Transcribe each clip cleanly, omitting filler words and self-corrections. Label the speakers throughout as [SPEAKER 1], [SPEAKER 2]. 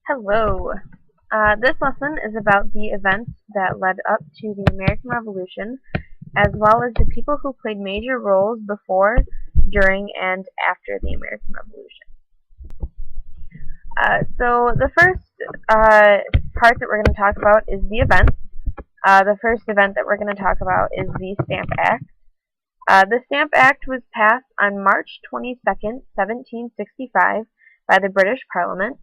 [SPEAKER 1] Hello. This lesson is about the events that led up to the American Revolution, as well as the people who played major roles before, during, and after the American Revolution. So the first part that we're going to talk about is the events. The first event that we're going to talk about is the Stamp Act. The Stamp Act was passed on March 22nd, 1765 by the British Parliament.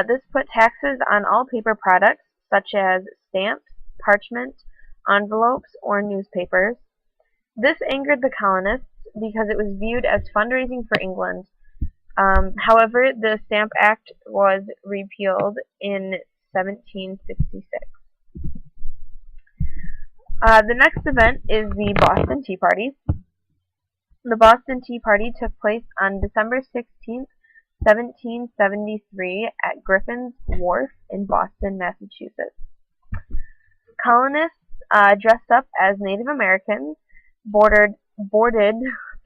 [SPEAKER 1] This put taxes on all paper products, such as stamps, parchment, envelopes, or newspapers. This angered the colonists because it was viewed as fundraising for England. However, the Stamp Act was repealed in 1766. The next event is the Boston Tea Party. The Boston Tea Party took place on December 16th, 1773 at Griffin's Wharf in Boston, Massachusetts. Colonists dressed up as Native Americans boarded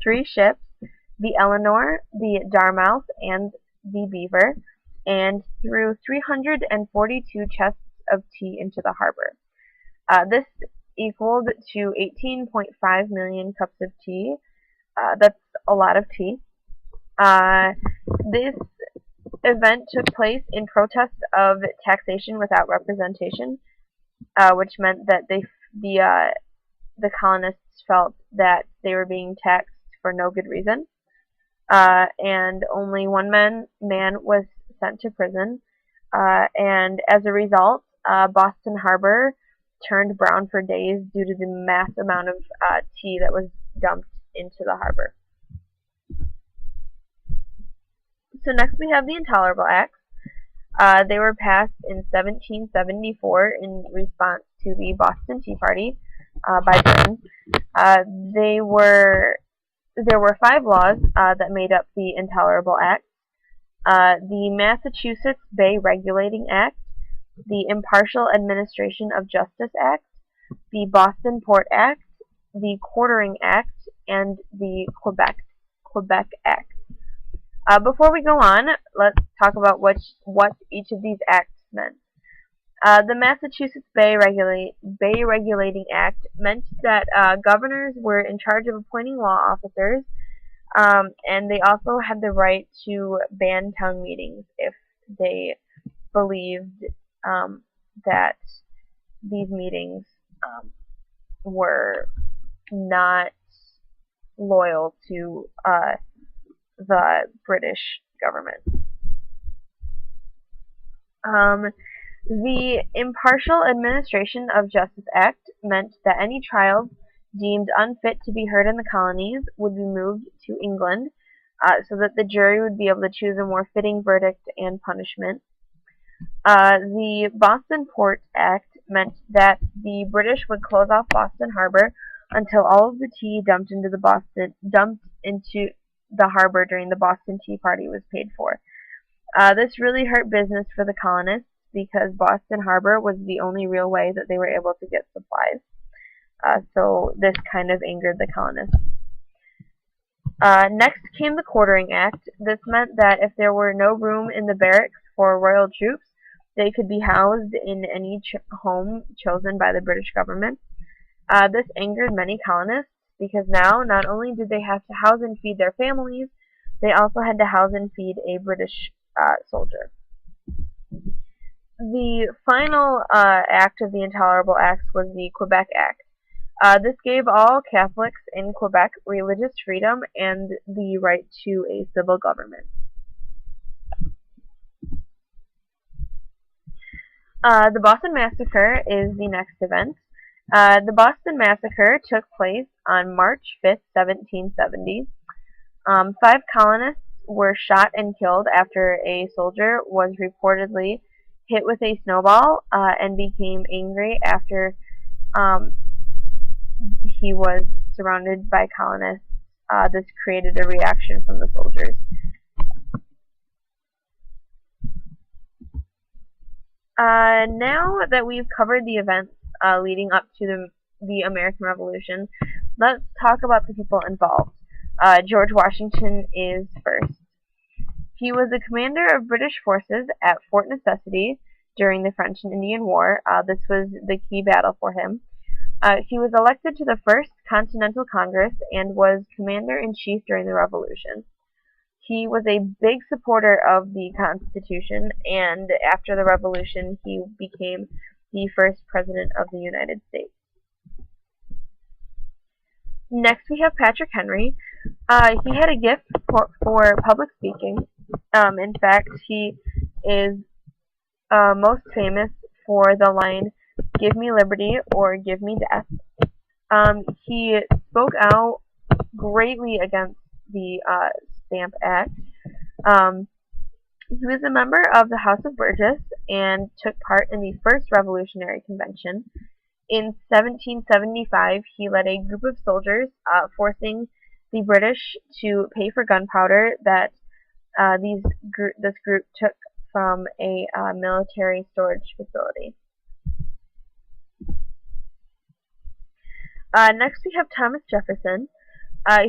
[SPEAKER 1] three ships, the Eleanor, the Dartmouth, and the Beaver, and threw 342 chests of tea into the harbor. This equaled to 18.5 million cups of tea. That's a lot of tea. This event took place in protest of taxation without representation, which meant that the colonists felt that they were being taxed for no good reason, and only one man was sent to prison, and as a result, Boston Harbor turned brown for days due to the mass amount of tea that was dumped into the harbor. So next we have the Intolerable Acts. They were passed in 1774 in response to the Boston Tea Party by Britain. There were 5 laws that made up the Intolerable Acts. The Massachusetts Bay Regulating Act, the Impartial Administration of Justice Act, the Boston Port Act, the Quartering Act, and the Quebec Act. Before we go on, let's talk about what each of these acts meant. The Massachusetts Bay Regulating Act meant that governors were in charge of appointing law officers, and they also had the right to ban town meetings if they believed that these meetings were not loyal to the British government. The Impartial Administration of Justice Act meant that any trials deemed unfit to be heard in the colonies would be moved to England, so that the jury would be able to choose a more fitting verdict and punishment. The Boston Port Act meant that the British would close off Boston Harbor until all of the tea dumped into the harbor during the Boston Tea Party was paid for. This really hurt business for the colonists because Boston Harbor was the only real way that they were able to get supplies. So this kind of angered the colonists. Next came the Quartering Act. This meant that if there were no room in the barracks for royal troops, they could be housed in any home chosen by the British government. This angered many colonists because now not only did they have to house and feed their families, they also had to house and feed a British soldier. The final act of the Intolerable Acts was the Quebec Act. This gave all Catholics in Quebec religious freedom and the right to a civil government. The Boston Massacre is the next event. The Boston Massacre took place on March 5th, 1770. 5 colonists were shot and killed after a soldier was reportedly hit with a snowball and became angry after he was surrounded by colonists. This created a reaction from the soldiers. Now that we've covered the events leading up to the American Revolution, let's talk about the people involved. George Washington is first. He was a commander of British forces at Fort Necessity during the French and Indian War. This was the key battle for him. He was elected to the First Continental Congress and was commander-in-chief during the Revolution. He was a big supporter of the Constitution, and after the Revolution, he became the first president of the United States. Next, we have Patrick Henry. He had a gift for public speaking. In fact, he is most famous for the line, "Give me liberty or give me death." He spoke out greatly against the Stamp Act. He was a member of the House of Burgess and took part in the First Revolutionary Convention. In 1775, he led a group of soldiers forcing the British to pay for gunpowder that this group took from a military storage facility. Next, we have Thomas Jefferson.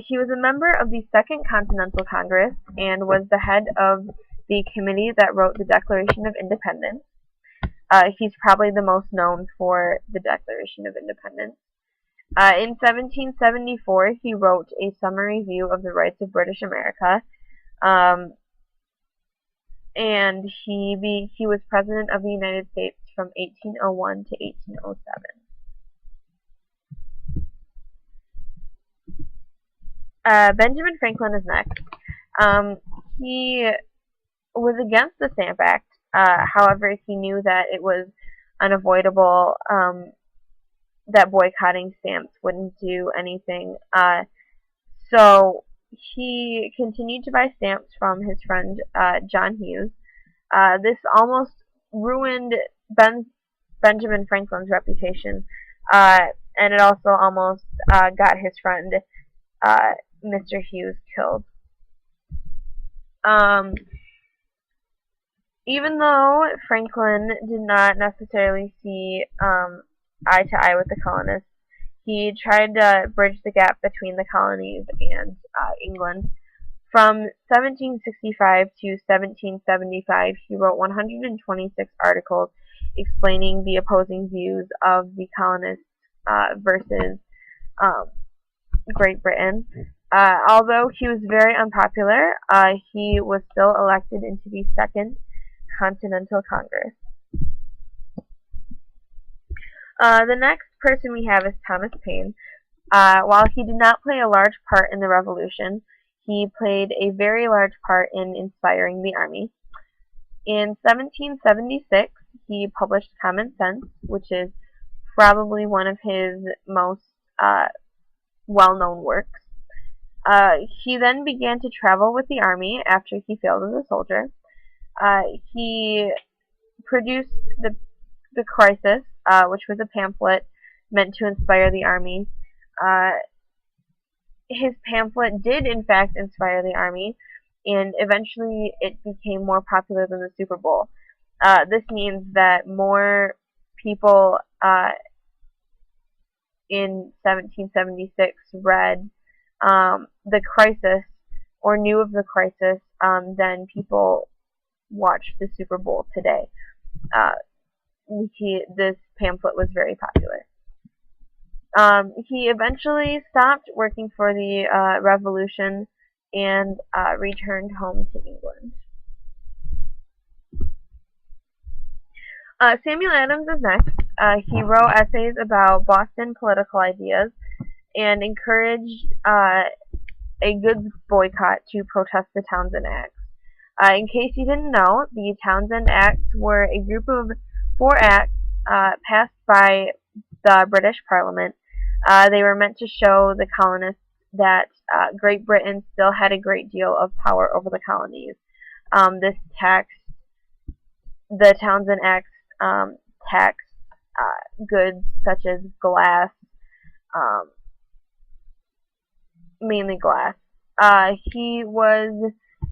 [SPEAKER 1] He was a member of the Second Continental Congress and was the head of the committee that wrote the Declaration of Independence. He's probably the most known for the Declaration of Independence. In 1774, he wrote a summary view of the rights of British America, and he was President of the United States from 1801 to 1807. Benjamin Franklin is next. He was against the Stamp Act. However, he knew that it was unavoidable, that boycotting stamps wouldn't do anything. So he continued to buy stamps from his friend John Hughes. This almost ruined Benjamin Franklin's reputation, and it also almost got his friend Mr. Hughes killed. Even though Franklin did not necessarily see eye to eye with the colonists, he tried to bridge the gap between the colonies and England. From 1765 to 1775, he wrote 126 articles explaining the opposing views of the colonists versus Great Britain. Although he was very unpopular, he was still elected into the Second Continental Congress. The next person we have is Thomas Paine. While he did not play a large part in the Revolution, he played a very large part in inspiring the army. In 1776, he published Common Sense, which is probably one of his most well-known works. He then began to travel with the army after he failed as a soldier. He produced the Crisis, which was a pamphlet meant to inspire the army. His pamphlet did in fact inspire the army, and eventually it became more popular than the Super Bowl. This means that more people in 1776 read the Crisis or knew of the Crisis than people watch the Super Bowl today. This pamphlet was very popular. He eventually stopped working for the Revolution and returned home to England. Samuel Adams is next. He wrote essays about Boston political ideas and encouraged a goods boycott to protest the Townshend Acts. In case you didn't know, the Townshend Acts were a group of 4 acts passed by the British Parliament. They were meant to show the colonists that Great Britain still had a great deal of power over the colonies. The Townshend Acts taxed goods such as glass, mainly glass. He was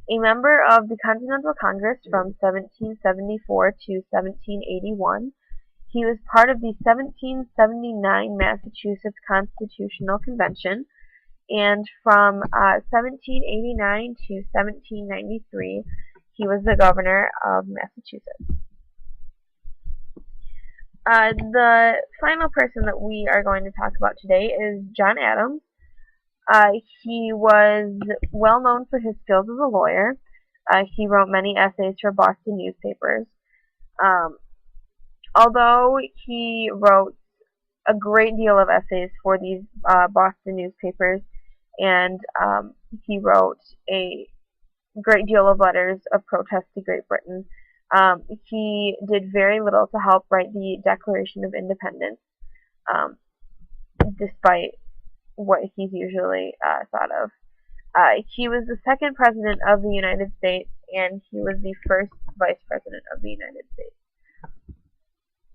[SPEAKER 1] a member of the Continental Congress from 1774 to 1781. He was part of the 1779 Massachusetts Constitutional Convention, and from 1789 to 1793, He was the governor of Massachusetts. The final person that we are going to talk about today is John Adams. He was well known for his skills as a lawyer. He wrote many essays for Boston newspapers. Um, although he wrote a great deal of essays for these Boston newspapers, and he wrote a great deal of letters of protest to Great Britain, he did very little to help write the Declaration of Independence, despite what he's usually thought of. He was the second president of the United States, and he was the first vice president of the United States.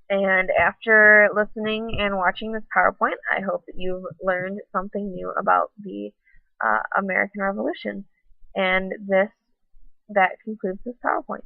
[SPEAKER 1] And after listening and watching this PowerPoint, I hope that you've learned something new about the American Revolution. And that concludes this PowerPoint.